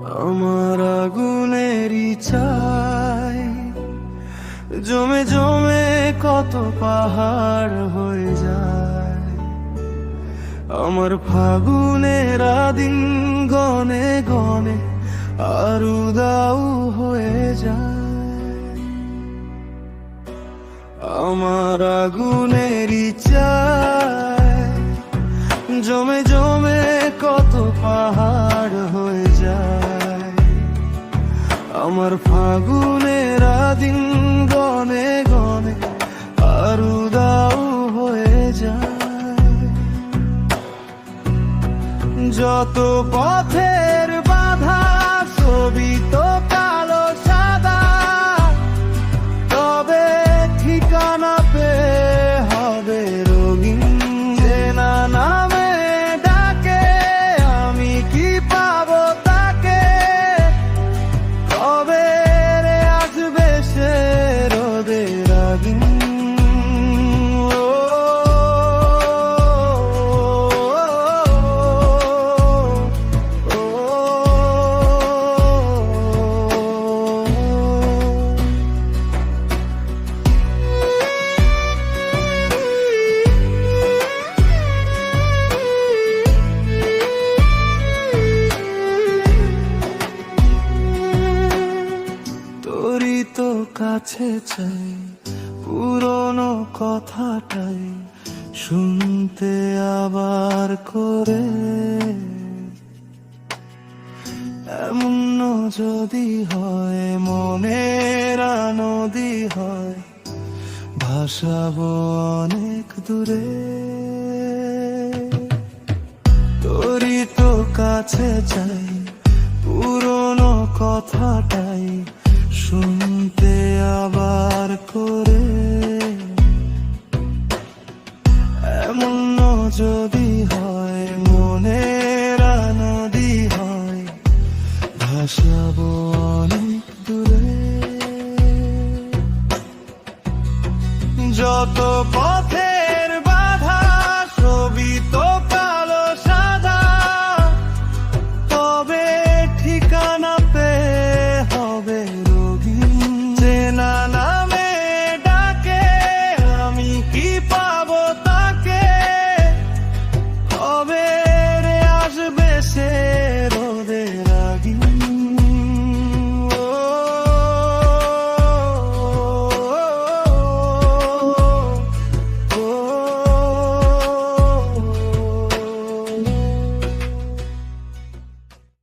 আমার আগুনেরই চাই জমে জমে কত পাহাড় হয়ে যায়। আমার ফাগুনের দিন গনে গনে আর উদাও হয়ে যায়। আমার আগুনেরই চাই জমে জমে কত পাহাড় হয়ে যায়। আমার ফাগুনের দিন গনে গনে আর উদাও হয়ে যায়। যত পথের বাধা ছবি তো কালো সাদা, তবে ঠিকানা পেয়ে হবে রঙিন। চেনা নামে ডাকে আমি কি পাবো তাকে, তবে রে আসবে সে রোদের আগুন। তোরই তো কাছে চাই পুরনো কথাটাই শুনতে আবার করে। এমন যদি হয় মনের নদী হয়, ভাসাবো অনেক দূরে। তোরই তো কাছে চাই পুরনো কথাটা